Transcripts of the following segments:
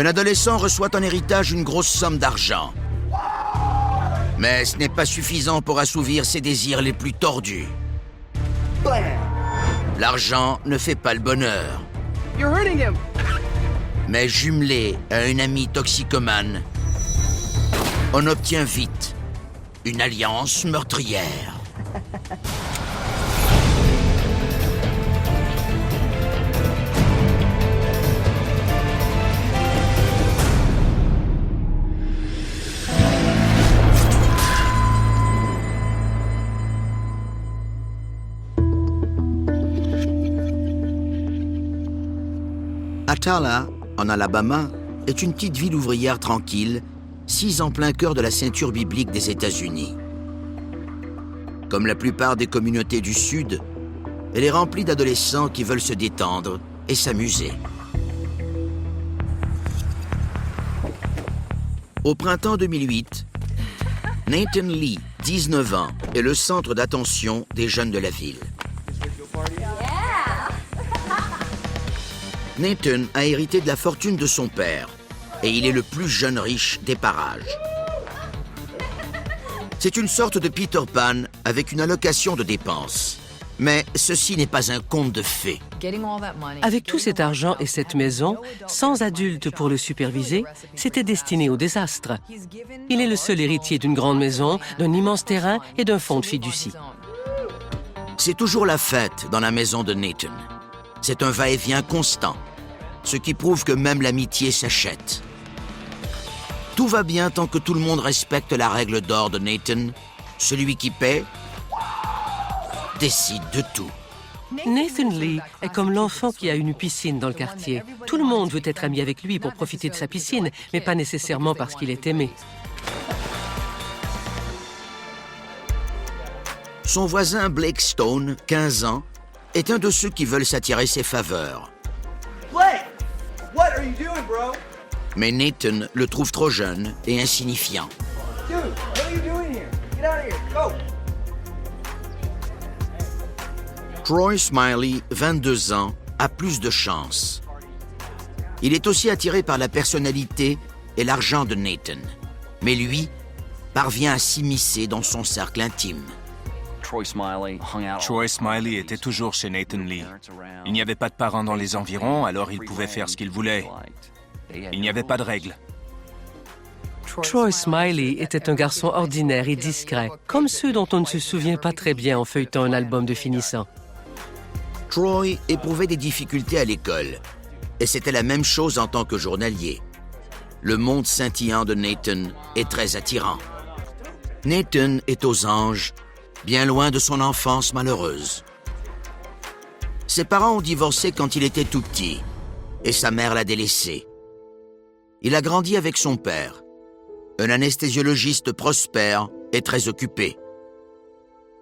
Un adolescent reçoit en héritage une grosse somme d'argent. Mais ce n'est pas suffisant pour assouvir ses désirs les plus tordus. L'argent ne fait pas le bonheur. Mais jumelé à un ami toxicomane, on obtient vite une alliance meurtrière. Atala, en Alabama, est une petite ville ouvrière tranquille, sise en plein cœur de la ceinture biblique des États-Unis. Comme la plupart des communautés du Sud, elle est remplie d'adolescents qui veulent se détendre et s'amuser. Au printemps 2008, Nathan Lee, 19 ans, est le centre d'attention des jeunes de la ville. Nathan a hérité de la fortune de son père et il est le plus jeune riche des parages. C'est une sorte de Peter Pan avec une allocation de dépenses. Mais ceci n'est pas un conte de fées. Avec tout cet argent et cette maison, sans adulte pour le superviser, c'était destiné au désastre. Il est le seul héritier d'une grande maison, d'un immense terrain et d'un fonds de fiducie. C'est toujours la fête dans la maison de Nathan. C'est un va-et-vient constant, ce qui prouve que même l'amitié s'achète. Tout va bien tant que tout le monde respecte la règle d'or de Nathan. Celui qui paie décide de tout. Nathan Lee est comme l'enfant qui a une piscine dans le quartier. Tout le monde veut être ami avec lui pour profiter de sa piscine, mais pas nécessairement parce qu'il est aimé. Son voisin Blake Stone, 15 ans, est un de ceux qui veulent s'attirer ses faveurs. Blake! What are you doing, bro? Mais Nathan le trouve trop jeune et insignifiant. Dude, what are you doing here? Get out of here, go! Troy Smiley, 22 ans, a plus de chance. Il est aussi attiré par la personnalité et l'argent de Nathan. Mais lui parvient à s'immiscer dans son cercle intime. Troy Smiley était toujours chez Nathan Lee. Il n'y avait pas de parents dans les environs, alors il pouvait faire ce qu'il voulait. Il n'y avait pas de règles. Troy Smiley était un garçon ordinaire et discret, comme ceux dont on ne se souvient pas très bien en feuilletant un album de finissant. Troy éprouvait des difficultés à l'école, et c'était la même chose en tant que journalier. Le monde scintillant de Nathan est très attirant. Nathan est aux anges, bien loin de son enfance malheureuse. Ses parents ont divorcé quand il était tout petit, et sa mère l'a délaissé. Il a grandi avec son père, un anesthésiologiste prospère et très occupé.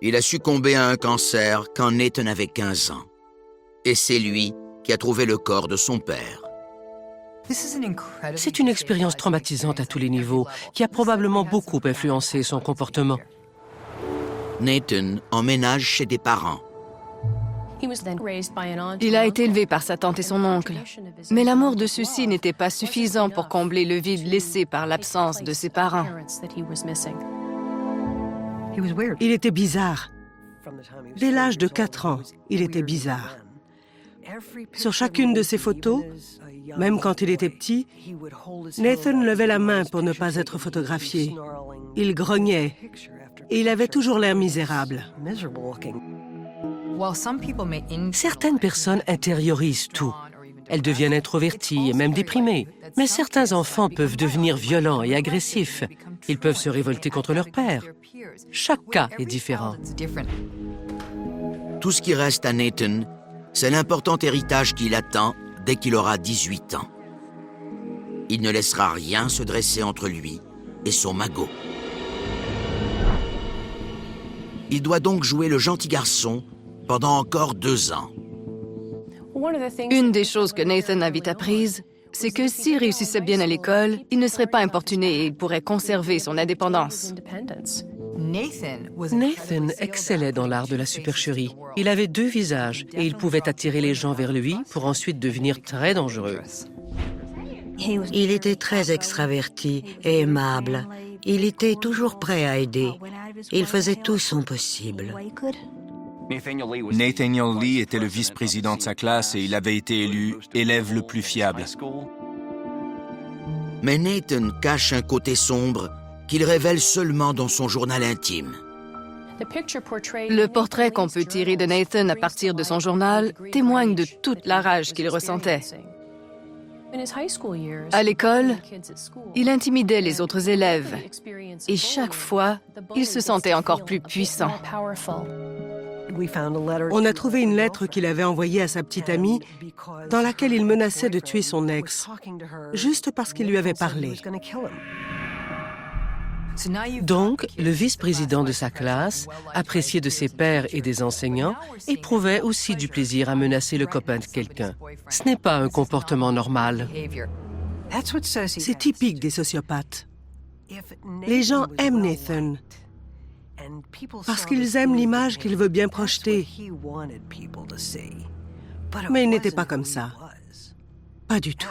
Il a succombé à un cancer quand Nathan avait 15 ans. Et c'est lui qui a trouvé le corps de son père. C'est une expérience traumatisante à tous les niveaux, qui a probablement beaucoup influencé son comportement. Nathan emménage chez des parents. Il a été élevé par sa tante et son oncle. Mais l'amour de ceux-ci n'était pas suffisant pour combler le vide laissé par l'absence de ses parents. Il était bizarre. Dès l'âge de 4 ans, il était bizarre. Sur chacune de ses photos, même quand il était petit, Nathan levait la main pour ne pas être photographié. Il grognait et il avait toujours l'air misérable. Certaines personnes intériorisent tout. Elles deviennent introverties et même déprimées. Mais certains enfants peuvent devenir violents et agressifs. Ils peuvent se révolter contre leur père. Chaque cas est différent. Tout ce qui reste à Nathan, c'est l'important héritage qui l'attend dès qu'il aura 18 ans. Il ne laissera rien se dresser entre lui et son magot. Il doit donc jouer le gentil garçon pendant encore 2 ans. Une des choses que Nathan a vite apprises, c'est que s'il réussissait bien à l'école, il ne serait pas importuné et il pourrait conserver son indépendance. Nathan excellait dans l'art de la supercherie. Il avait 2 visages et il pouvait attirer les gens vers lui pour ensuite devenir très dangereux. Il était très extraverti et aimable. Il était toujours prêt à aider. Il faisait tout son possible. Nathaniel Lee était le vice-président de sa classe et il avait été élu élève le plus fiable. Mais Nathan cache un côté sombre qu'il révèle seulement dans son journal intime. Le portrait qu'on peut tirer de Nathan à partir de son journal témoigne de toute la rage qu'il ressentait. À l'école, il intimidait les autres élèves et chaque fois, il se sentait encore plus puissant. On a trouvé une lettre qu'il avait envoyée à sa petite amie dans laquelle il menaçait de tuer son ex, juste parce qu'il lui avait parlé. Donc, le vice-président de sa classe, apprécié de ses pairs et des enseignants, éprouvait aussi du plaisir à menacer le copain de quelqu'un. Ce n'est pas un comportement normal. C'est typique des sociopathes. Les gens aiment Nathan parce qu'ils aiment l'image qu'il veut bien projeter. Mais il n'était pas comme ça. Pas du tout.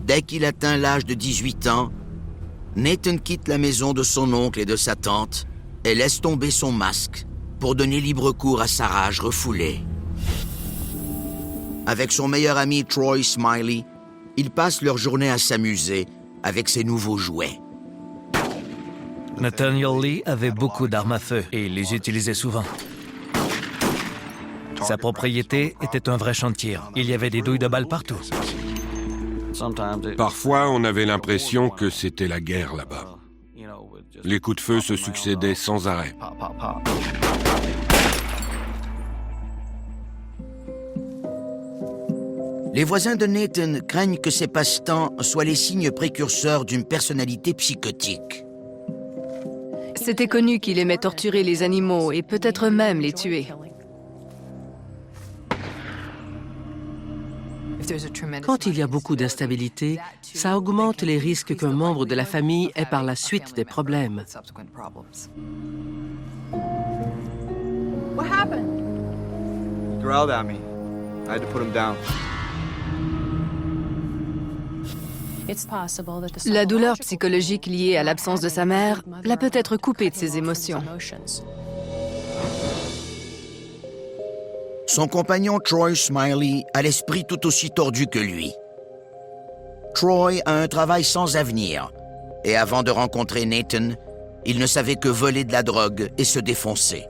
Dès qu'il atteint l'âge de 18 ans, Nathan quitte la maison de son oncle et de sa tante et laisse tomber son masque pour donner libre cours à sa rage refoulée. Avec son meilleur ami Troy Smiley, ils passent leur journée à s'amuser avec ses nouveaux jouets. Nathaniel Lee avait beaucoup d'armes à feu et il les utilisait souvent. Sa propriété était un vrai champ de tir. Il y avait des douilles de balles partout. Parfois, on avait l'impression que c'était la guerre là-bas. Les coups de feu se succédaient sans arrêt. Les voisins de Nathan craignent que ces passe-temps soient les signes précurseurs d'une personnalité psychotique. C'était connu qu'il aimait torturer les animaux et peut-être même les tuer. Quand il y a beaucoup d'instabilité, ça augmente les risques qu'un membre de la famille ait par la suite des problèmes. What happened? He growled at me. I had to put him down. La douleur psychologique liée à l'absence de sa mère l'a peut-être coupé de ses émotions. Son compagnon Troy Smiley a l'esprit tout aussi tordu que lui. Troy a un travail sans avenir, et avant de rencontrer Nathan, il ne savait que voler de la drogue et se défoncer.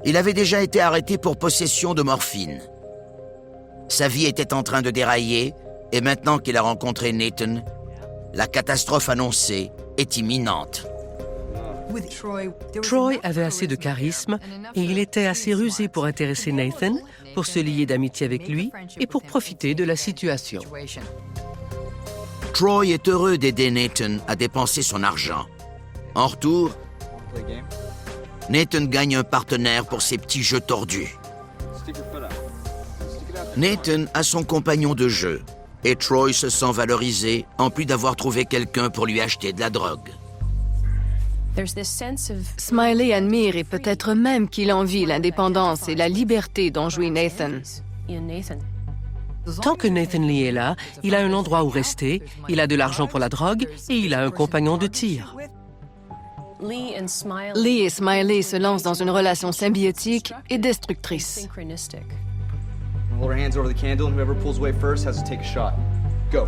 Il avait déjà été arrêté pour possession de morphine. Sa vie était en train de dérailler, et maintenant qu'il a rencontré Nathan, la catastrophe annoncée est imminente. Troy avait assez de charisme et il était assez rusé pour intéresser Nathan, pour se lier d'amitié avec lui et pour profiter de la situation. Troy est heureux d'aider Nathan à dépenser son argent. En retour, Nathan gagne un partenaire pour ses petits jeux tordus. Nathan a son compagnon de jeu et Troy se sent valorisé en plus d'avoir trouvé quelqu'un pour lui acheter de la drogue. Smiley admire et peut-être même qu'il envie l'indépendance et la liberté dont jouit Nathan. Tant que Nathan Lee est là, il a un endroit où rester, il a de l'argent pour la drogue et il a un compagnon de tir. Lee et Smiley se lancent dans une relation symbiotique et destructrice. Hold our hands over the candle, and whoever pulls away first has to take a shot. Go.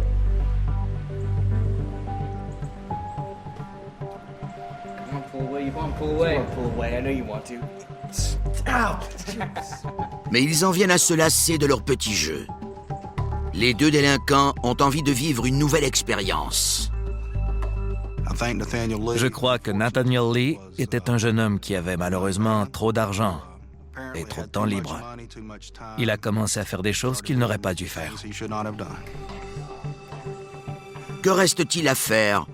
Come on, pull away. You want to pull away? You want to pull away. I know you want to. Ow! Mais ils en viennent à se lasser de leur petit jeu. Les deux délinquants ont envie de vivre une nouvelle expérience. Je crois que Nathaniel Lee était un jeune homme qui avait malheureusement trop d'argent et trop de temps libre. Il a commencé à faire des choses qu'il n'aurait pas dû faire. Que reste-t-il à faire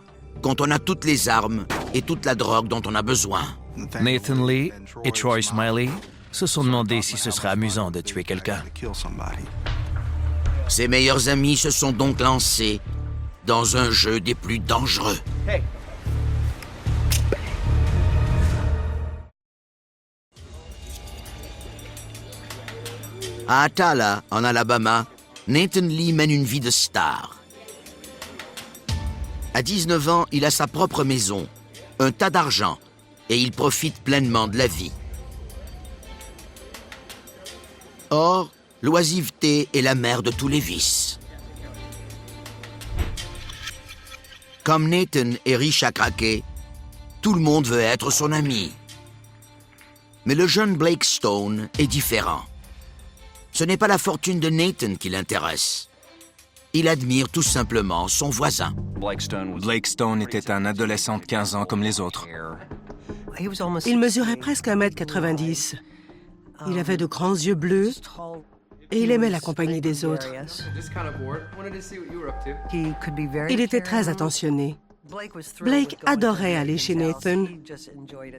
quand on a toutes les armes et toute la drogue dont on a besoin? Nathan Lee et Troy Smiley se sont demandé si ce serait amusant de tuer quelqu'un. Ses meilleurs amis se sont donc lancés dans un jeu des plus dangereux. Hey. À Attala, en Alabama, Nathan Lee mène une vie de star. À 19 ans, il a sa propre maison, un tas d'argent, et il profite pleinement de la vie. Or, l'oisiveté est la mère de tous les vices. Comme Nathan est riche à craquer, tout le monde veut être son ami. Mais le jeune Blake Stone est différent. Ce n'est pas la fortune de Nathan qui l'intéresse. Il admire tout simplement son voisin. Blake Stone était un adolescent de 15 ans comme les autres. Il mesurait presque 1m90. Il avait de grands yeux bleus et il aimait la compagnie des autres. Il était très attentionné. Blake adorait aller chez Nathan.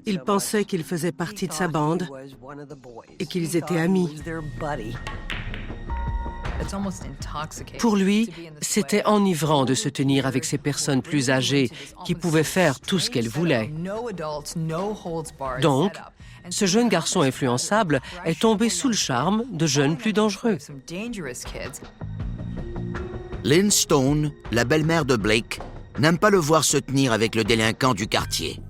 Il pensait qu'il faisait partie de sa bande et qu'ils étaient amis. Pour lui, c'était enivrant de se tenir avec ces personnes plus âgées qui pouvaient faire tout ce qu'elles voulaient. Donc, ce jeune garçon influençable est tombé sous le charme de jeunes plus dangereux. Lynn Stone, la belle-mère de Blake, n'aime pas le voir se tenir avec le délinquant du quartier.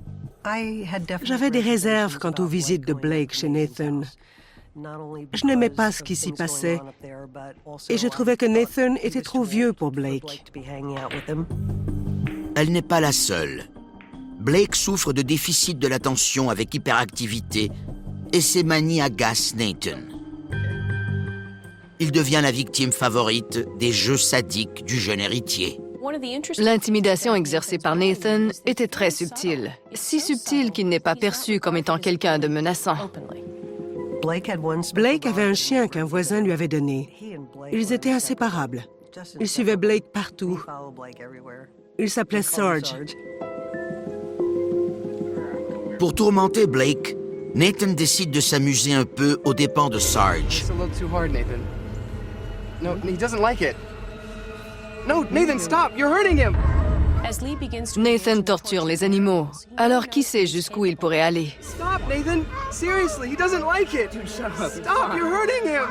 J'avais des réserves quant aux visites de Blake chez Nathan. Je n'aimais pas ce qui s'y passait et je trouvais que Nathan était trop vieux pour Blake. Elle n'est pas la seule. Blake souffre de déficit de l'attention avec hyperactivité et ses manies agacent Nathan. Il devient la victime favorite des jeux sadiques du jeune héritier. L'intimidation exercée par Nathan était très subtile. Si subtile qu'il n'est pas perçu comme étant quelqu'un de menaçant. Blake avait un chien qu'un voisin lui avait donné. Ils étaient inséparables. Il suivait Blake partout. Il s'appelait Sarge. Pour tourmenter Blake, Nathan décide de s'amuser un peu aux dépens de Sarge. No, he doesn't like it. No, Nathan, stop! You're hurting him! Nathan torture les animaux. Alors qui sait jusqu'où il pourrait aller? Stop, Nathan! Seriously, he doesn't like it! Dude, shut up. Stop! You're hurting him!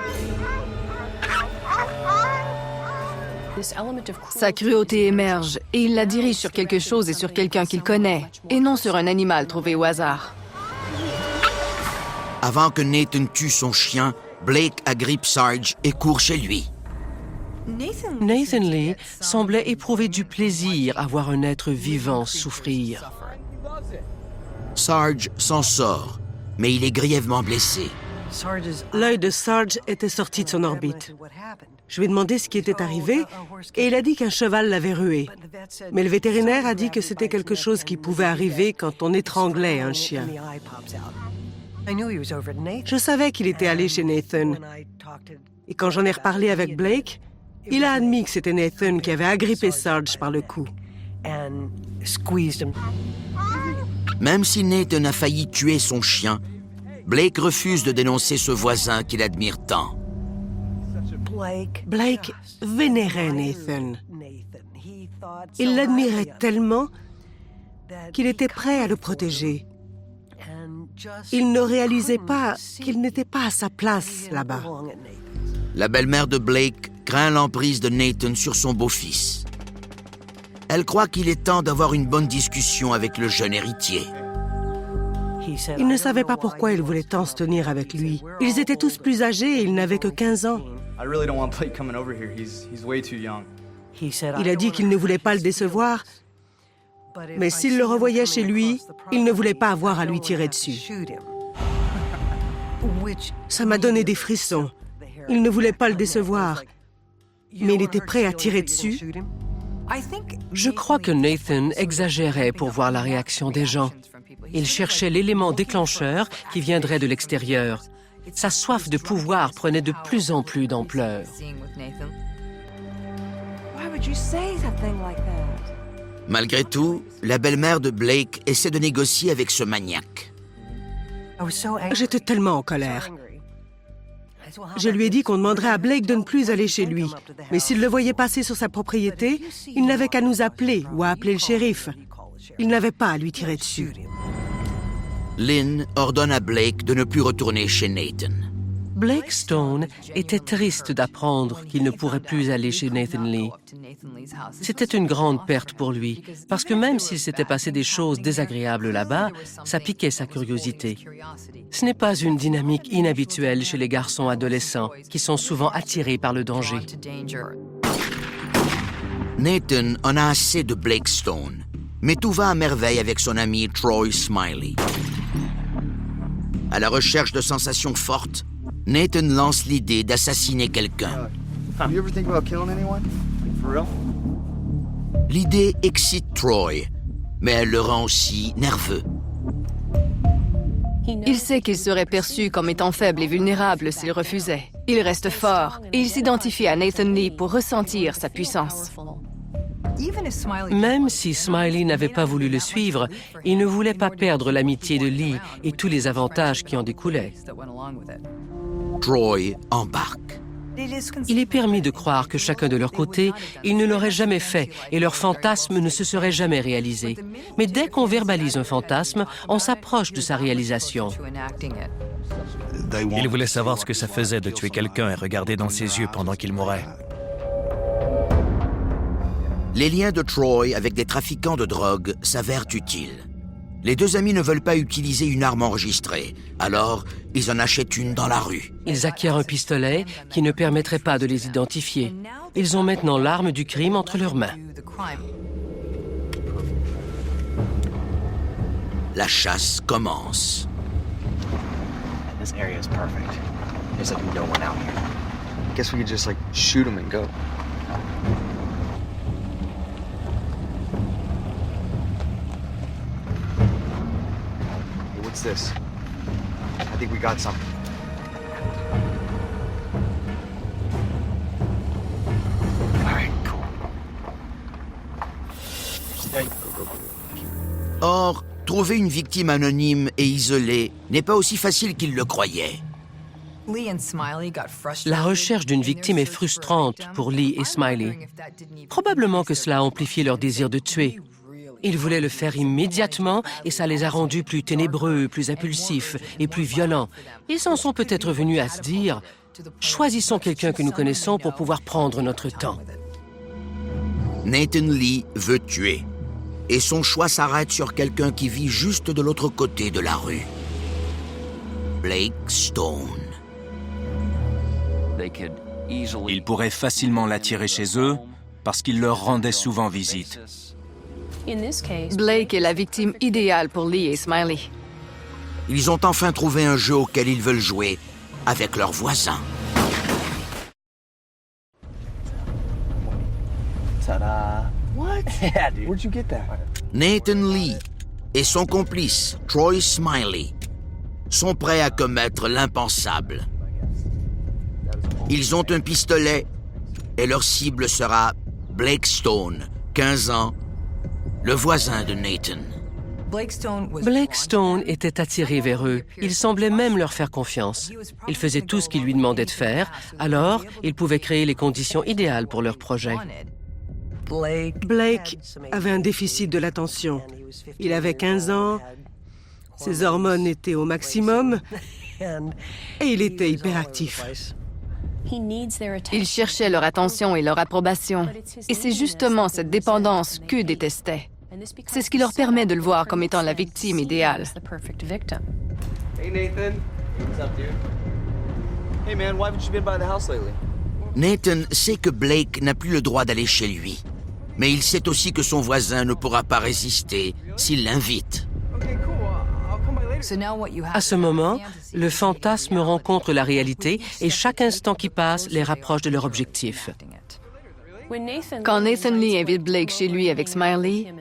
Sa cruauté émerge et il la dirige sur quelque chose et sur quelqu'un qu'il connaît, et non sur un animal trouvé au hasard. Avant que Nathan tue son chien, Blake agrippe Sarge et court chez lui. Nathan Lee semblait éprouver du plaisir à voir un être vivant souffrir. Sarge s'en sort, mais il est grièvement blessé. L'œil de Sarge était sorti de son orbite. Je lui ai demandé ce qui était arrivé et il a dit qu'un cheval l'avait rué. Mais le vétérinaire a dit que c'était quelque chose qui pouvait arriver quand on étranglait un chien. Je savais qu'il était allé chez Nathan. Et quand j'en ai reparlé avec Blake, il a admis que c'était Nathan qui avait agrippé Sarge par le cou. Même si Nathan a failli tuer son chien, Blake refuse de dénoncer ce voisin qu'il admire tant. Blake vénérait Nathan. Il l'admirait tellement qu'il était prêt à le protéger. Il ne réalisait pas qu'il n'était pas à sa place là-bas. La belle-mère de Blake craint l'emprise de Nathan sur son beau-fils. Elle croit qu'il est temps d'avoir une bonne discussion avec le jeune héritier. Il ne savait pas pourquoi il voulait tant se tenir avec lui. Ils étaient tous plus âgés et il n'avait que 15 ans. Il a dit qu'il ne voulait pas le décevoir, mais s'il le revoyait chez lui, il ne voulait pas avoir à lui tirer dessus. Ça m'a donné des frissons. Il ne voulait pas le décevoir, mais il était prêt à tirer dessus. Je crois que Nathan exagérait pour voir la réaction des gens. Il cherchait l'élément déclencheur qui viendrait de l'extérieur. Sa soif de pouvoir prenait de plus en plus d'ampleur. Malgré tout, la belle-mère de Blake essaie de négocier avec ce maniaque. J'étais tellement en colère. Je lui ai dit qu'on demanderait à Blake de ne plus aller chez lui. Mais s'il le voyait passer sur sa propriété, il n'avait qu'à nous appeler ou à appeler le shérif. Il n'avait pas à lui tirer dessus. Lynn ordonne à Blake de ne plus retourner chez Nathan. Blake Stone était triste d'apprendre qu'il ne pourrait plus aller chez Nathan Lee. C'était une grande perte pour lui, parce que même s'il s'était passé des choses désagréables là-bas, ça piquait sa curiosité. Ce n'est pas une dynamique inhabituelle chez les garçons adolescents, qui sont souvent attirés par le danger. Nathan en a assez de Blake Stone, mais tout va à merveille avec son ami Troy Smiley. À la recherche de sensations fortes, Nathan lance l'idée d'assassiner quelqu'un. You ever think about killing anyone? For real? L'idée excite Troy, mais elle le rend aussi nerveux. Il sait qu'il serait perçu comme étant faible et vulnérable s'il refusait. Il reste fort et il s'identifie à Nathan Lee pour ressentir sa puissance. Même si Smiley n'avait pas voulu le suivre, il ne voulait pas perdre l'amitié de Lee et tous les avantages qui en découlaient. Troy embarque. Il est permis de croire que chacun de leur côté, ils ne l'auraient jamais fait et leur fantasme ne se serait jamais réalisé. Mais dès qu'on verbalise un fantasme, on s'approche de sa réalisation. Il voulait savoir ce que ça faisait de tuer quelqu'un et regarder dans ses yeux pendant qu'il mourait. Les liens de Troy avec des trafiquants de drogue s'avèrent utiles. Les deux amis ne veulent pas utiliser une arme enregistrée, alors ils en achètent une dans la rue. Ils acquièrent un pistolet qui ne permettrait pas de les identifier. Ils ont maintenant l'arme du crime entre leurs mains. La chasse commence. This area is perfect. There's like no one out here. Guess we could just like shoot him and go. Hey, what's this? I think we got something. All right, cool. Or, trouver une victime anonyme et isolée n'est pas aussi facile qu'ils le croyaient. La recherche d'une victime est frustrante pour Lee et Smiley. Probablement que cela a amplifié leur désir de tuer. Ils voulaient le faire immédiatement et ça les a rendus plus ténébreux, plus impulsifs et plus violents. Ils en sont peut-être venus à se dire « Choisissons quelqu'un que nous connaissons pour pouvoir prendre notre temps. » Nathan Lee veut tuer. Et son choix s'arrête sur quelqu'un qui vit juste de l'autre côté de la rue. Blake Stone. Ils pourraient facilement l'attirer chez eux parce qu'il leur rendait souvent visite. Blake est la victime idéale pour Lee et Smiley. Ils ont enfin trouvé un jeu auquel ils veulent jouer avec leurs voisins. Ta-da! What? Yeah, dude. Where'd you get that? Nathan Lee et son complice, Troy Smiley, sont prêts à commettre l'impensable. Ils ont un pistolet et leur cible sera Blake Stone, 15 ans, le voisin de Nathan. Blake Stone était attiré vers eux. Il semblait même leur faire confiance. Il faisait tout ce qu'ils lui demandaient de faire, alors il pouvait créer les conditions idéales pour leur projet. Blake avait un déficit de l'attention. Il avait 15 ans, ses hormones étaient au maximum et il était hyperactif. Ils cherchaient leur attention et leur approbation. Et c'est justement cette dépendance qu'eux détestaient. C'est ce qui leur permet de le voir comme étant la victime idéale. Hey, Nathan. What's up, dude? Hey, man, why haven't you been by the house lately? Nathan sait que Blake n'a plus le droit d'aller chez lui. Mais il sait aussi que son voisin ne pourra pas résister s'il l'invite. Okay, cool. I'll come by later. À ce moment, le fantasme rencontre la réalité et chaque instant qui passe les rapproche de leur objectif. Quand Nathan Lee invite Blake chez lui avec Smiley,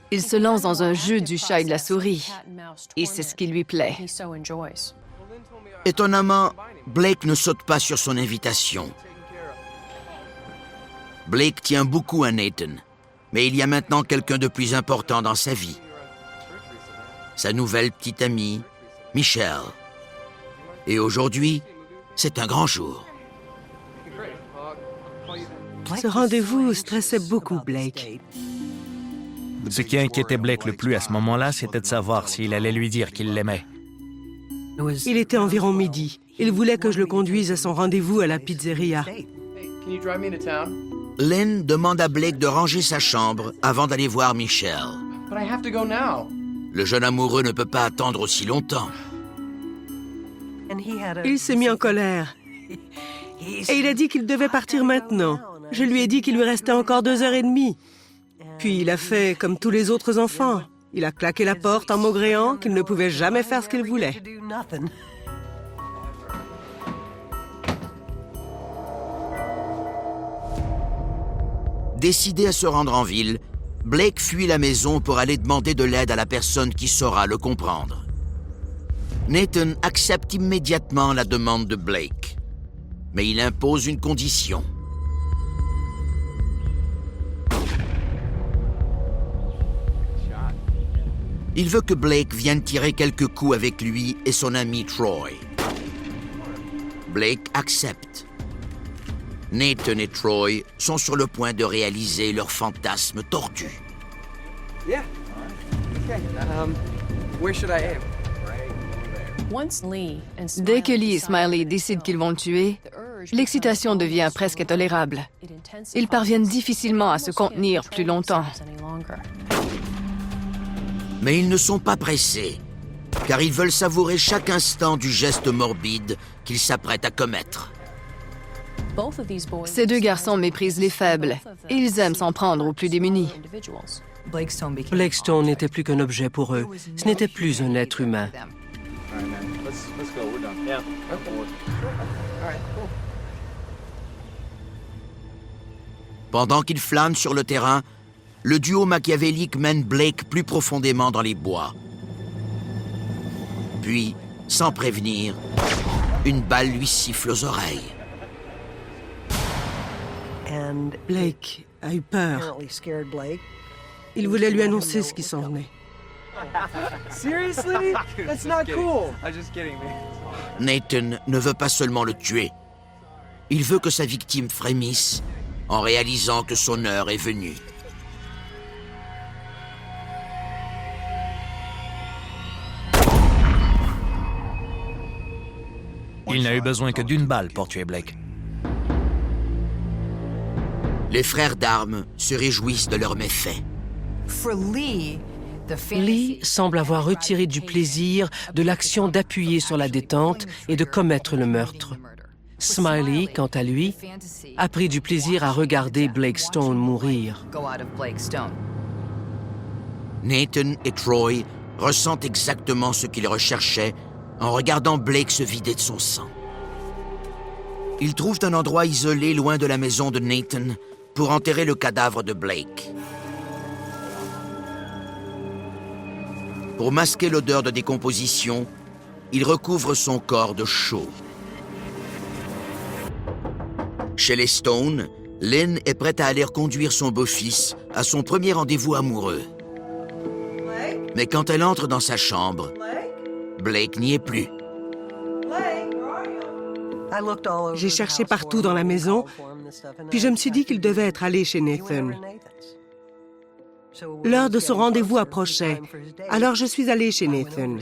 il se lance dans un jeu du chat et de la souris. Et c'est ce qui lui plaît. Étonnamment, Blake ne saute pas sur son invitation. Blake tient beaucoup à Nathan, mais il y a maintenant quelqu'un de plus important dans sa vie. Sa nouvelle petite amie, Michelle. Et aujourd'hui, c'est un grand jour. Ce rendez-vous stressait beaucoup Blake. Ce qui inquiétait Blake le plus à ce moment-là, c'était de savoir s'il allait lui dire qu'il l'aimait. Il était environ midi. Il voulait que je le conduise à son rendez-vous à la pizzeria. Can you drive me to town? Lynn demande à Blake de ranger sa chambre avant d'aller voir Michelle. But I have to go now. Le jeune amoureux ne peut pas attendre aussi longtemps. Il s'est mis en colère. Et il a dit qu'il devait partir maintenant. Je lui ai dit qu'il lui restait encore 2h30. Puis il a fait comme tous les autres enfants. Il a claqué la porte en maugréant qu'il ne pouvait jamais faire ce qu'il voulait. Décidé à se rendre en ville, Blake fuit la maison pour aller demander de l'aide à la personne qui saura le comprendre. Nathan accepte immédiatement la demande de Blake, mais il impose une condition. Il veut que Blake vienne tirer quelques coups avec lui et son ami Troy. Blake accepte. Nathan et Troy sont sur le point de réaliser leur fantasme tordu. Yeah. Okay. Where should I aim? Dès que Lee et Smiley décident qu'ils vont le tuer, l'excitation devient presque intolérable. Ils parviennent difficilement à se contenir plus longtemps. Mais ils ne sont pas pressés, car ils veulent savourer chaque instant du geste morbide qu'ils s'apprêtent à commettre. Ces deux garçons méprisent les faibles et ils aiment s'en prendre aux plus démunis. Blake Stone n'était plus qu'un objet pour eux. Ce n'était plus un être humain. Let's go. We're done. Yeah. Okay. All right, cool. Pendant qu'ils flânent sur le terrain, le duo machiavélique mène Blake plus profondément dans les bois. Puis, sans prévenir, une balle lui siffle aux oreilles. Blake a eu peur. Il voulait lui annoncer ce qui s'en venait. Seriously? That's not cool. I'm just kidding, man. Nathan ne veut pas seulement le tuer. Il veut que sa victime frémisse en réalisant que son heure est venue. Il n'a eu besoin que d'une balle pour tuer Blake. Les frères d'armes se réjouissent de leurs méfaits. Lee semble avoir retiré du plaisir de l'action d'appuyer sur la détente et de commettre le meurtre. Smiley, quant à lui, a pris du plaisir à regarder Blake Stone mourir. Nathan et Troy ressentent exactement ce qu'ils recherchaient en regardant Blake se vider de son sang. Ils trouvent un endroit isolé loin de la maison de Nathan pour enterrer le cadavre de Blake. Pour masquer l'odeur de décomposition, ils recouvrent son corps de chaux. Chez les Stone, Lynn est prête à aller conduire son beau-fils à son premier rendez-vous amoureux. Mais quand elle entre dans sa chambre, Blake n'y est plus. J'ai cherché partout dans la maison, puis je me suis dit qu'il devait être allé chez Nathan. L'heure de son rendez-vous approchait, alors je suis allée chez Nathan.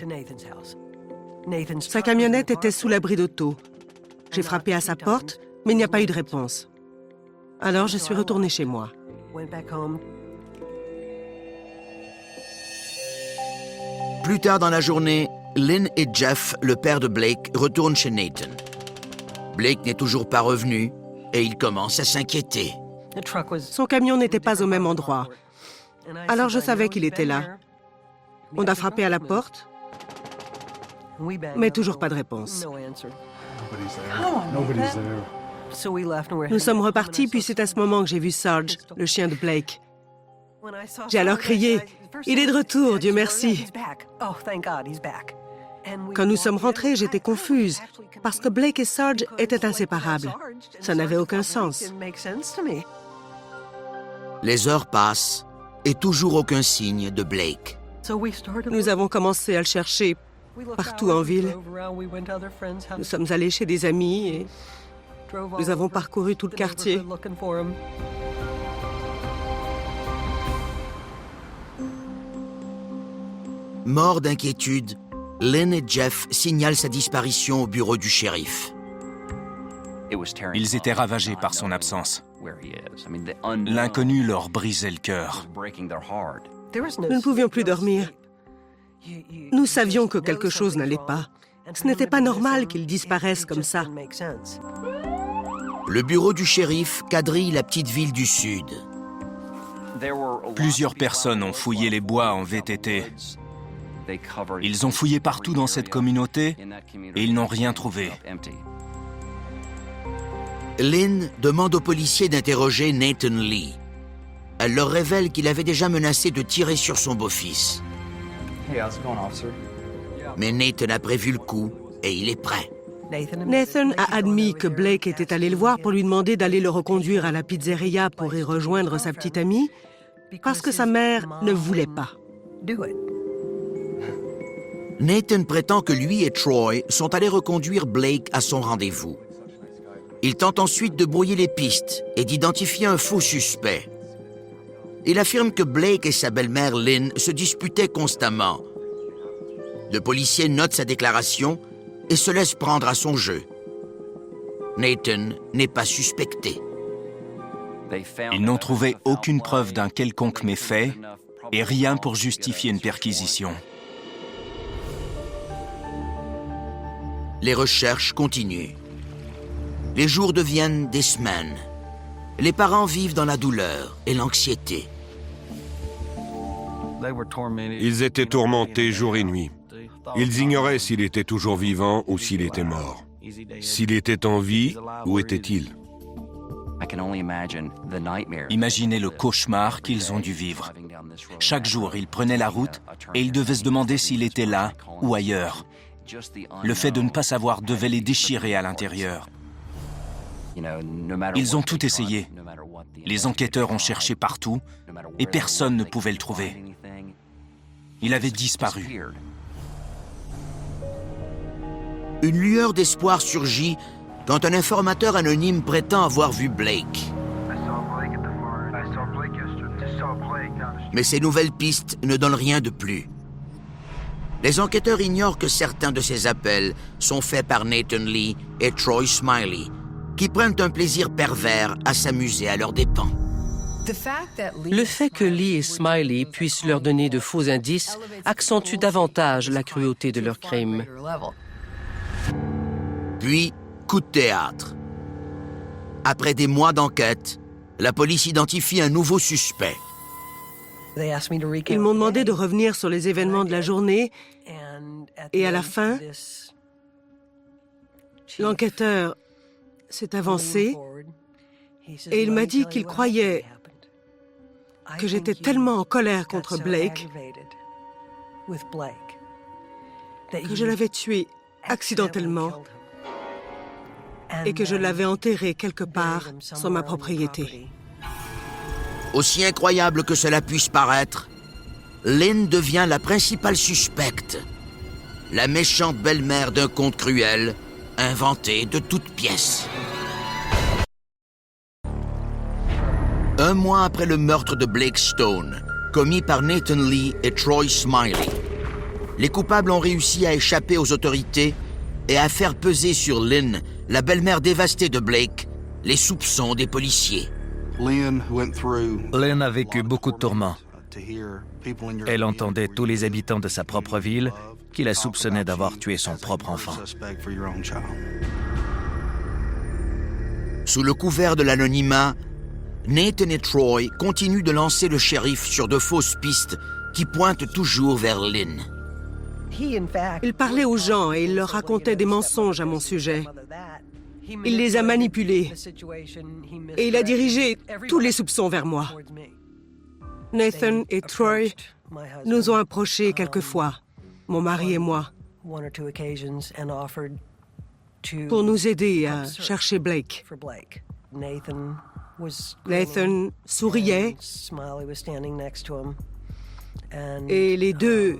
Sa camionnette était sous l'abri d'auto. J'ai frappé à sa porte, mais il n'y a pas eu de réponse. Alors je suis retournée chez moi. Plus tard dans la journée, Lynn et Jeff, le père de Blake, retournent chez Nathan. Blake n'est toujours pas revenu et il commence à s'inquiéter. Son camion n'était pas au même endroit. Alors je savais qu'il était là. On a frappé à la porte, mais toujours pas de réponse. Nous sommes repartis, puis c'est à ce moment que j'ai vu Sarge, le chien de Blake. J'ai alors crié « Il est de retour, Dieu merci !» Quand nous sommes rentrés, j'étais confuse, parce que Blake et Sarge étaient inséparables. Ça n'avait aucun sens. Les heures passent et toujours aucun signe de Blake. Nous avons commencé à le chercher partout en ville. Nous sommes allés chez des amis et nous avons parcouru tout le quartier. Mort d'inquiétude, Lynn et Jeff signalent sa disparition au bureau du shérif. Ils étaient ravagés par son absence. L'inconnu leur brisait le cœur. Nous ne pouvions plus dormir. Nous savions que quelque chose n'allait pas. Ce n'était pas normal qu'ils disparaissent comme ça. Le bureau du shérif quadrille la petite ville du Sud. Plusieurs personnes ont fouillé les bois en VTT. Ils ont fouillé partout dans cette communauté et ils n'ont rien trouvé. Lynn demande aux policiers d'interroger Nathan Lee. Elle leur révèle qu'il avait déjà menacé de tirer sur son beau-fils. Mais Nathan a prévu le coup et il est prêt. Nathan a admis que Blake était allé le voir pour lui demander d'aller le reconduire à la pizzeria pour y rejoindre sa petite amie, parce que sa mère ne voulait pas. Nathan prétend que lui et Troy sont allés reconduire Blake à son rendez-vous. Il tente ensuite de brouiller les pistes et d'identifier un faux suspect. Il affirme que Blake et sa belle-mère Lynn se disputaient constamment. Le policier note sa déclaration et se laisse prendre à son jeu. Nathan n'est pas suspecté. Ils n'ont trouvé aucune preuve d'un quelconque méfait et rien pour justifier une perquisition. Les recherches continuent. Les jours deviennent des semaines. Les parents vivent dans la douleur et l'anxiété. Ils étaient tourmentés jour et nuit. Ils ignoraient s'il était toujours vivant ou s'il était mort. S'il était en vie, où était-il? Imaginez le cauchemar qu'ils ont dû vivre. Chaque jour, ils prenaient la route et ils devaient se demander s'il était là ou ailleurs. Le fait de ne pas savoir devait les déchirer à l'intérieur. Ils ont tout essayé. Les enquêteurs ont cherché partout et personne ne pouvait le trouver. Il avait disparu. Une lueur d'espoir surgit quand un informateur anonyme prétend avoir vu Blake. Mais ces nouvelles pistes ne donnent rien de plus. Les enquêteurs ignorent que certains de ces appels sont faits par Nathan Lee et Troy Smiley, qui prennent un plaisir pervers à s'amuser à leurs dépens. Le fait que Lee et Smiley puissent leur donner de faux indices accentue davantage la cruauté de leur crime. Puis, coup de théâtre. Après des mois d'enquête, la police identifie un nouveau suspect. Ils m'ont demandé de revenir sur les événements de la journée et à la fin, l'enquêteur s'est avancé et il m'a dit qu'il croyait que j'étais tellement en colère contre Blake que je l'avais tué accidentellement et que je l'avais enterré quelque part sur ma propriété. Aussi incroyable que cela puisse paraître, Lynn devient la principale suspecte. La méchante belle-mère d'un conte cruel, inventé de toutes pièces. Un mois après le meurtre de Blake Stone, commis par Nathan Lee et Troy Smiley, les coupables ont réussi à échapper aux autorités et à faire peser sur Lynn, la belle-mère dévastée de Blake, les soupçons des policiers. Lynn a vécu beaucoup de tourments. Elle entendait tous les habitants de sa propre ville qui la soupçonnaient d'avoir tué son propre enfant. Sous le couvert de l'anonymat, Nathan et Troy continuent de lancer le shérif sur de fausses pistes qui pointent toujours vers Lynn. Il parlait aux gens et il leur racontait des mensonges à mon sujet. Il les a manipulés et il a dirigé tous les soupçons vers moi. Nathan et Troy nous ont approchés quelquefois, mon mari et moi, pour nous aider à chercher Blake. Nathan souriait et les deux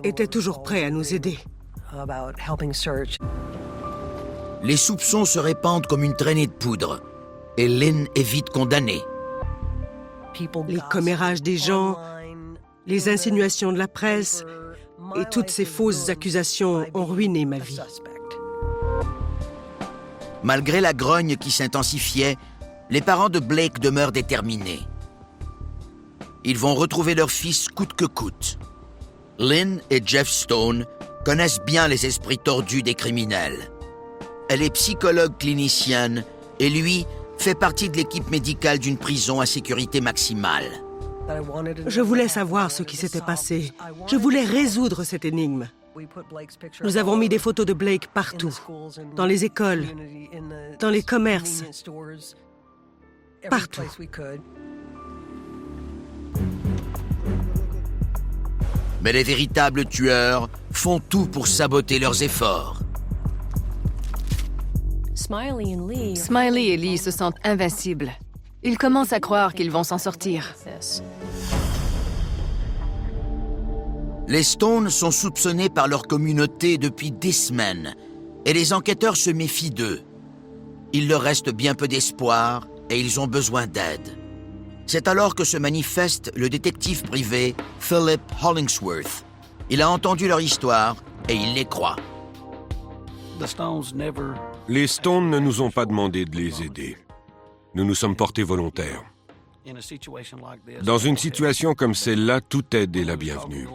étaient toujours prêts à nous aider. Les soupçons se répandent comme une traînée de poudre et Lynn est vite condamnée. Les commérages des gens, les insinuations de la presse, Et toutes ces fausses accusations ont ruiné ma vie. Malgré la grogne qui s'intensifiait, les parents de Blake demeurent déterminés. Ils vont retrouver leur fils coûte que coûte. Lynn et Jeff Stone connaissent bien les esprits tordus des criminels. Elle est psychologue clinicienne et lui fait partie de l'équipe médicale d'une prison à sécurité maximale. Je voulais savoir ce qui s'était passé. Je voulais résoudre cette énigme. Nous avons mis des photos de Blake partout, dans les écoles, dans les commerces, partout. Mais les véritables tueurs font tout pour saboter leurs efforts. Smiley et Lee se sentent invincibles. Ils commencent à croire qu'ils vont s'en sortir. Les Stones sont soupçonnés par leur communauté depuis des semaines et les enquêteurs se méfient d'eux. Il leur reste bien peu d'espoir et ils ont besoin d'aide. C'est alors que se manifeste le détective privé Philip Hollingsworth. Il a entendu leur histoire et il les croit. Les Stones ne nous ont pas demandé de les aider. Nous nous sommes portés volontaires. Dans une situation comme celle-là, toute aide est la bienvenue.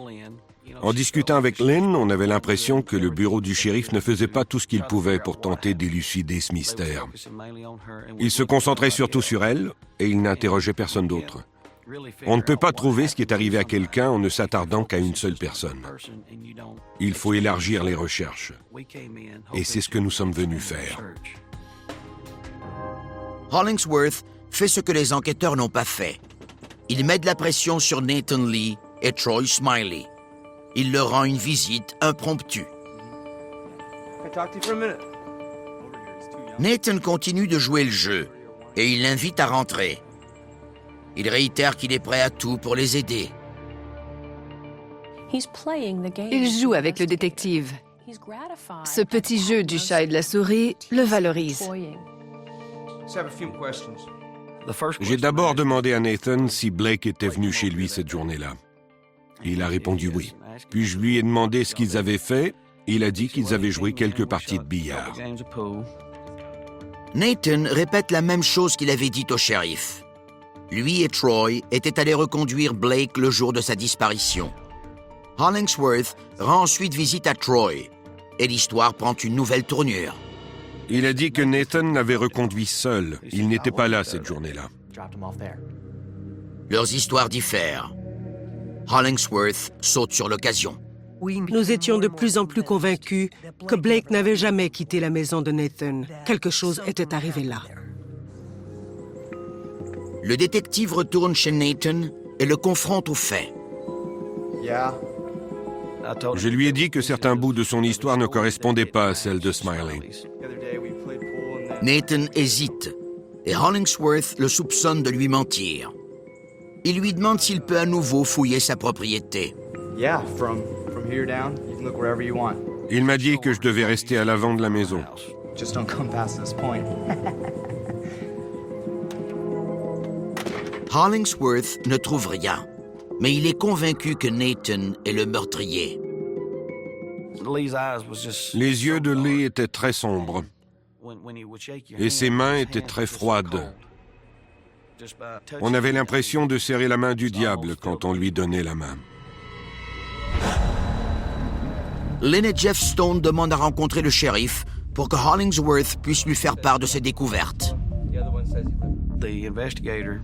En discutant avec Lynn, on avait l'impression que le bureau du shérif ne faisait pas tout ce qu'il pouvait pour tenter d'élucider ce mystère. Il se concentrait surtout sur elle et il n'interrogeait personne d'autre. On ne peut pas trouver ce qui est arrivé à quelqu'un en ne s'attardant qu'à une seule personne. Il faut élargir les recherches. Et c'est ce que nous sommes venus faire. Hollingsworth fait ce que les enquêteurs n'ont pas fait. Il met de la pression sur Nathan Lee et Troy Smiley. Il leur rend une visite impromptue. Nathan continue de jouer le jeu et il l'invite à rentrer. Il réitère qu'il est prêt à tout pour les aider. Il joue avec le détective. Ce petit jeu du chat et de la souris le valorise. J'ai d'abord demandé à Nathan si Blake était venu chez lui cette journée-là. Il a répondu oui. Puis je lui ai demandé ce qu'ils avaient fait. Il a dit qu'ils avaient joué quelques parties de billard. Nathan répète la même chose qu'il avait dit au shérif. Lui et Troy étaient allés reconduire Blake le jour de sa disparition. Hollingsworth rend ensuite visite à Troy et l'histoire prend une nouvelle tournure. Il a dit que Nathan l'avait reconduit seul. Il n'était pas là cette journée-là. Leurs histoires diffèrent. Hollingsworth saute sur l'occasion. Nous étions de plus en plus convaincus que Blake n'avait jamais quitté la maison de Nathan. Quelque chose était arrivé là. Le détective retourne chez Nathan et le confronte aux faits. Je lui ai dit que certains bouts de son histoire ne correspondaient pas à celle de Smiley. Nathan hésite et Hollingsworth le soupçonne de lui mentir. Il lui demande s'il peut à nouveau fouiller sa propriété. Il m'a dit que je devais rester à l'avant de la maison. Hollingsworth ne trouve rien, mais il est convaincu que Nathan est le meurtrier. Les yeux de Lee étaient très sombres et ses mains étaient très froides. On avait l'impression de serrer la main du diable quand on lui donnait la main. Lynn et Jeff Stone demandent à rencontrer le shérif pour que Hollingsworth puisse lui faire part de ses découvertes.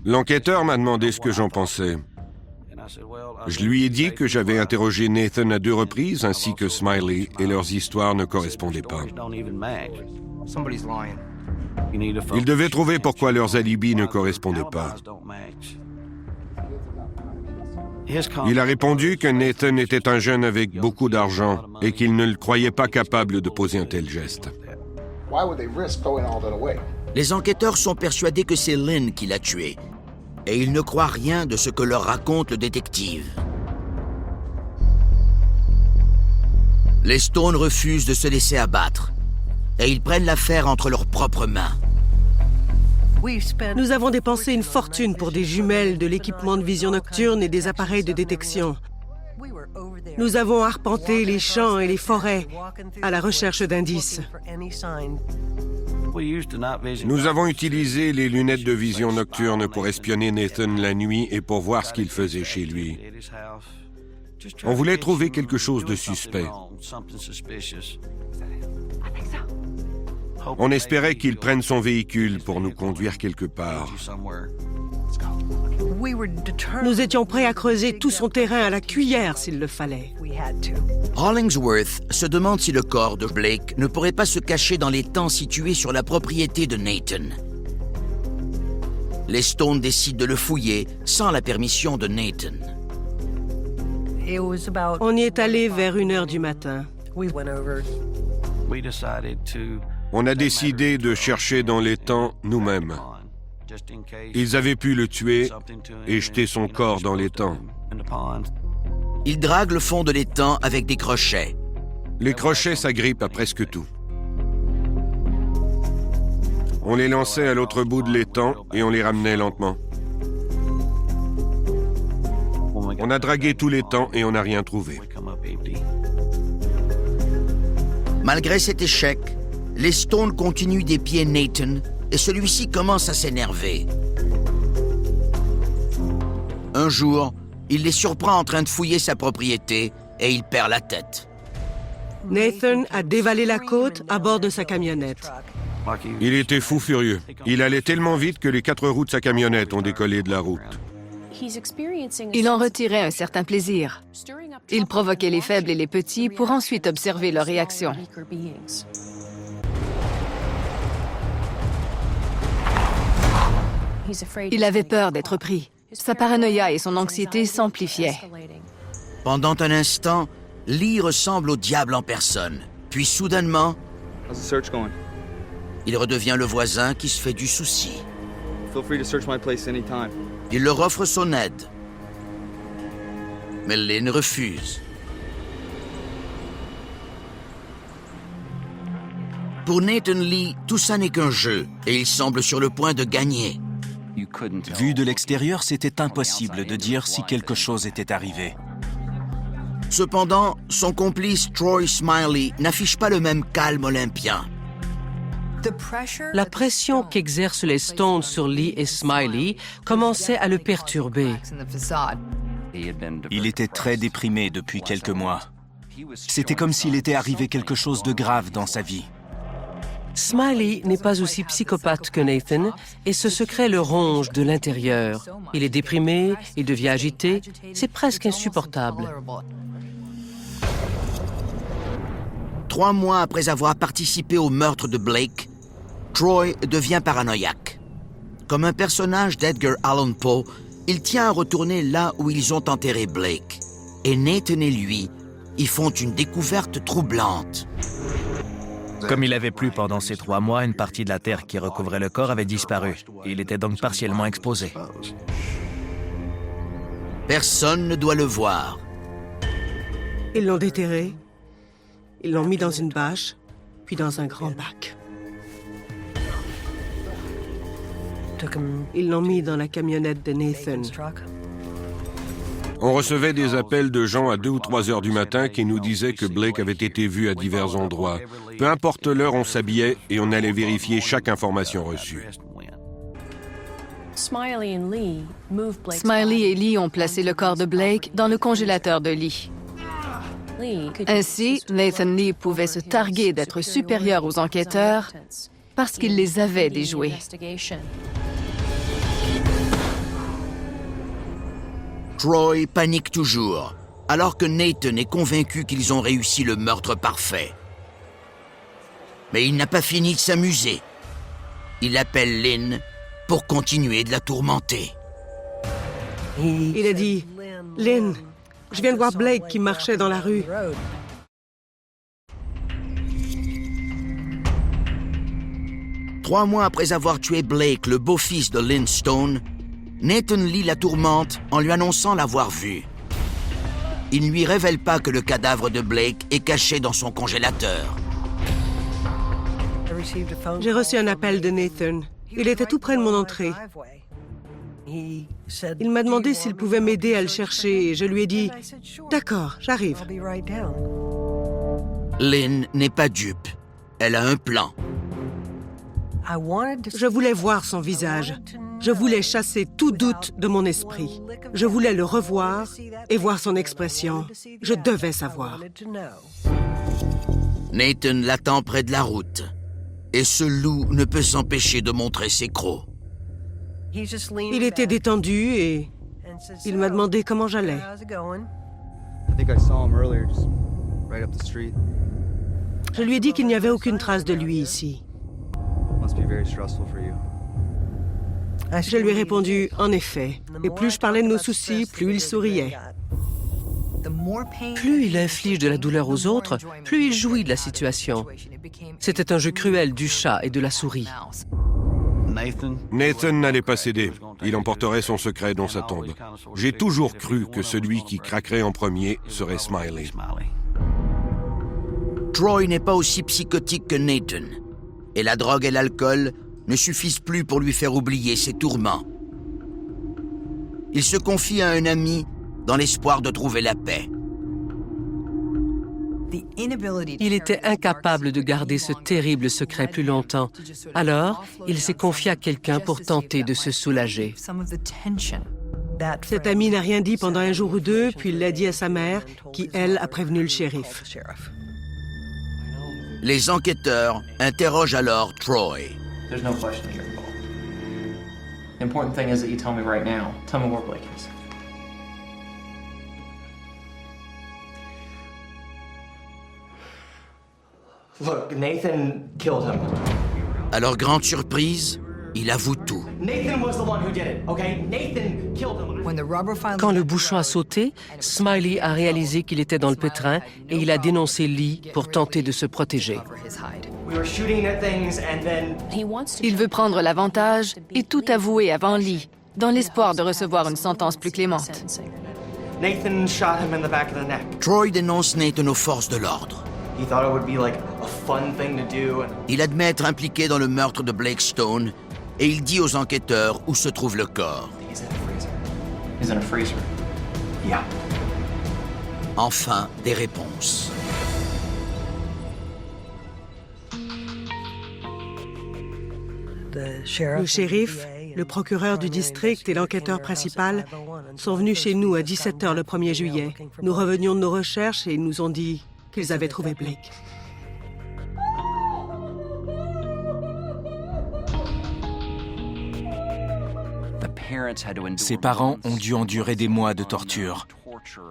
L'enquêteur m'a demandé ce que j'en pensais. Je lui ai dit que j'avais interrogé Nathan à 2 reprises ainsi que Smiley et leurs histoires ne correspondaient pas. Ils devaient trouver pourquoi leurs alibis ne correspondaient pas. Il a répondu que Nathan était un jeune avec beaucoup d'argent et qu'il ne le croyait pas capable de poser un tel geste. Les enquêteurs sont persuadés que c'est Lynn qui l'a tué et ils ne croient rien de ce que leur raconte le détective. Les Stones refusent de se laisser abattre et ils prennent l'affaire entre leurs propres mains. Nous avons dépensé une fortune pour des jumelles, de l'équipement de vision nocturne et des appareils de détection. Nous avons arpenté les champs et les forêts à la recherche d'indices. Nous avons utilisé les lunettes de vision nocturne pour espionner Nathan la nuit et pour voir ce qu'il faisait chez lui. On voulait trouver quelque chose de suspect. On espérait qu'il prenne son véhicule pour nous conduire quelque part. Nous étions prêts à creuser tout son terrain à la cuillère s'il le fallait. Hollingsworth se demande si le corps de Blake ne pourrait pas se cacher dans l'étang situé sur la propriété de Nathan. Les Stones décident de le fouiller sans la permission de Nathan. On y est allé vers 1h du matin. On a décidé de chercher dans l'étang nous-mêmes. Ils avaient pu le tuer et jeter son corps dans l'étang. Ils draguent le fond de l'étang avec des crochets. Les crochets s'agrippent à presque tout. On les lançait à l'autre bout de l'étang et on les ramenait lentement. On a dragué tout l'étang et on n'a rien trouvé. Malgré cet échec, les Stones continuent d'épier Nathan et celui-ci commence à s'énerver. Un jour, il les surprend en train de fouiller sa propriété et il perd la tête. Nathan a dévalé la côte à bord de sa camionnette. Il était fou furieux. Il allait tellement vite que les 4 roues de sa camionnette ont décollé de la route. Il en retirait un certain plaisir. Il provoquait les faibles et les petits pour ensuite observer leurs réactions. Il avait peur d'être pris. Sa paranoïa et son anxiété s'amplifiaient. Pendant un instant, Lee ressemble au diable en personne. Puis soudainement, il redevient le voisin qui se fait du souci. Il leur offre son aide. Mais Lynn refuse. Pour Nathan Lee, tout ça n'est qu'un jeu et il semble sur le point de gagner. Vu de l'extérieur, c'était impossible de dire si quelque chose était arrivé. Cependant, son complice Troy Smiley n'affiche pas le même calme olympien. La pression qu'exercent les Stones sur Lee et Smiley commençait à le perturber. Il était très déprimé depuis quelques mois. C'était comme s'il était arrivé quelque chose de grave dans sa vie. Smiley n'est pas aussi psychopathe que Nathan et ce secret le ronge de l'intérieur. Il est déprimé, il devient agité, c'est presque insupportable. 3 mois après avoir participé au meurtre de Blake, Troy devient paranoïaque. Comme un personnage d'Edgar Allan Poe, il tient à retourner là où ils ont enterré Blake. Et Nathan et lui y font une découverte troublante. Comme il avait plu pendant ces 3 mois, une partie de la terre qui recouvrait le corps avait disparu. Il était donc partiellement exposé. Personne ne doit le voir. Ils l'ont déterré, ils l'ont mis dans une bâche, puis dans un grand bac. Ils l'ont mis dans la camionnette de Nathan. On recevait des appels de gens à 2 ou 3 heures du matin qui nous disaient que Blake avait été vu à divers endroits. Peu importe l'heure, on s'habillait et on allait vérifier chaque information reçue. Smiley et Lee ont placé le corps de Blake dans le congélateur de Lee. Ainsi, Nathan Lee pouvait se targuer d'être supérieur aux enquêteurs parce qu'il les avait déjoués. Troy panique toujours, alors que Nathan est convaincu qu'ils ont réussi le meurtre parfait. Mais il n'a pas fini de s'amuser. Il appelle Lynn pour continuer de la tourmenter. Il a dit « Lynn, je viens de voir Blake qui marchait dans la rue. » Trois mois après avoir tué Blake, le beau-fils de Lynn Stone, Nathan Lee la tourmente en lui annonçant l'avoir vu. Il ne lui révèle pas que le cadavre de Blake est caché dans son congélateur. J'ai reçu un appel de Nathan. Il était tout près de mon entrée. Il m'a demandé s'il pouvait m'aider à le chercher et je lui ai dit « D'accord, j'arrive ». Lynn n'est pas dupe. Elle a un plan. Je voulais voir son visage. Je voulais chasser tout doute de mon esprit. Je voulais le revoir et voir son expression. Je devais savoir. Nathan l'attend près de la route. Et ce loup ne peut s'empêcher de montrer ses crocs. Il était détendu et il m'a demandé comment j'allais. Je lui ai dit qu'il n'y avait aucune trace de lui ici. Je lui ai répondu, en effet. Et plus je parlais de nos soucis, plus il souriait. Plus il inflige de la douleur aux autres, plus il jouit de la situation. C'était un jeu cruel du chat et de la souris. Nathan n'allait pas céder. Il emporterait son secret dans sa tombe. J'ai toujours cru que celui qui craquerait en premier serait Smiley. Troy n'est pas aussi psychotique que Nathan. Et la drogue et l'alcool ne suffisent plus pour lui faire oublier ses tourments. Il se confie à un ami dans l'espoir de trouver la paix. Il était incapable de garder ce terrible secret plus longtemps. Alors, il s'est confié à quelqu'un pour tenter de se soulager. Cet ami n'a rien dit pendant un jour ou deux, puis il l'a dit à sa mère, qui, elle, a prévenu le shérif. Les enquêteurs interrogent alors Troy. There's no question that you're involved. The important thing is that you tell me right now. Tell me where Blake is. Look, Nathan killed him. À leur grande surprise, il avoue tout. Nathan was the one who did it, okay? Nathan killed him. Quand le bouchon a sauté, Smiley a réalisé qu'il était dans le pétrin et il a dénoncé Lee pour tenter de se protéger. We were shooting at things and then... Il veut prendre l'avantage et tout avouer avant Lee, dans l'espoir de recevoir une sentence plus clémente. Nathan shot him in the back of the neck. Troy dénonce Nathan aux forces de l'ordre. He thought it would be like a fun thing to do and... Il admet être impliqué dans le meurtre de Blake Stone et il dit aux enquêteurs où se trouve le corps. He's in a freezer. He's in a freezer. Yeah. Enfin, des réponses. Le shérif, le procureur du district et l'enquêteur principal sont venus chez nous à 17h le 1er juillet. Nous revenions de nos recherches et ils nous ont dit qu'ils avaient trouvé Blake. Ses parents ont dû endurer des mois de torture.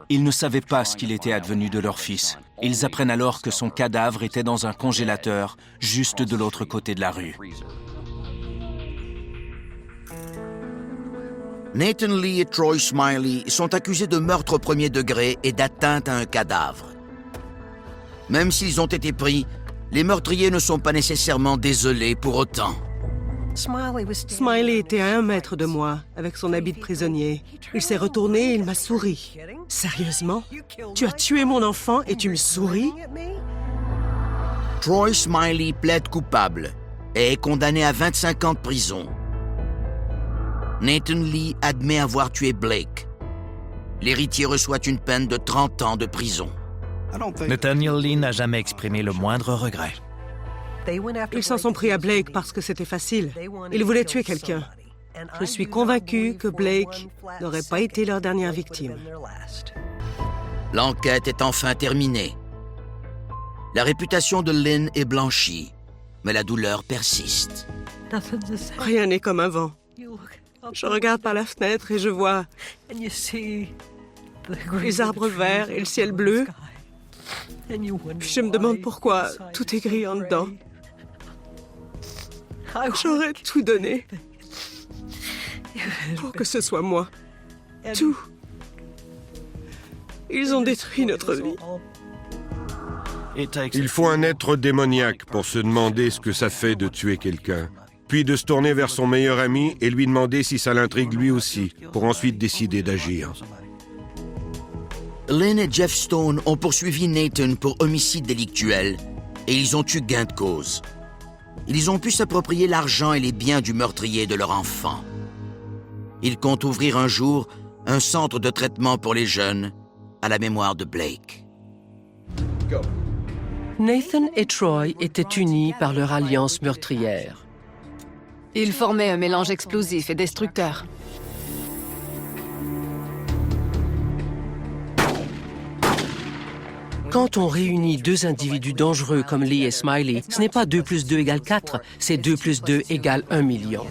Ils ne savaient pas ce qu'il était advenu de leur fils. Ils apprennent alors que son cadavre était dans un congélateur juste de l'autre côté de la rue. Nathan Lee et Troy Smiley sont accusés de meurtre au premier degré et d'atteinte à un cadavre. Même s'ils ont été pris, les meurtriers ne sont pas nécessairement désolés pour autant. Smiley était à 1 mètre de moi, avec son habit de prisonnier. Il s'est retourné et il m'a souri. Sérieusement? Tu as tué mon enfant et tu me souris? Troy Smiley plaide coupable et est condamné à 25 ans de prison. Nathan Lee admet avoir tué Blake. L'héritier reçoit une peine de 30 ans de prison. Nathaniel Lee n'a jamais exprimé le moindre regret. Ils s'en sont pris à Blake parce que c'était facile. Ils voulaient tuer quelqu'un. Je suis convaincu que Blake n'aurait pas été leur dernière victime. L'enquête est enfin terminée. La réputation de Lynn est blanchie, mais la douleur persiste. Rien n'est comme avant. Je regarde par la fenêtre et je vois les arbres verts et le ciel bleu. Puis je me demande pourquoi tout est gris en dedans. J'aurais tout donné pour que ce soit moi. Tout. Ils ont détruit notre vie. Il faut un être démoniaque pour se demander ce que ça fait de tuer quelqu'un, puis de se tourner vers son meilleur ami et lui demander si ça l'intrigue lui aussi, pour ensuite décider d'agir. Lynn et Jeff Stone ont poursuivi Nathan pour homicide délictuel et ils ont eu gain de cause. Ils ont pu s'approprier l'argent et les biens du meurtrier de leur enfant. Il compte ouvrir un jour un centre de traitement pour les jeunes à la mémoire de Blake. Nathan et Troy étaient unis par leur alliance meurtrière. Ils formaient un mélange explosif et destructeur. Quand on réunit deux individus dangereux comme Lee et Smiley, ce n'est pas 2 + 2 = 4, c'est 2 + 2 = 1 million.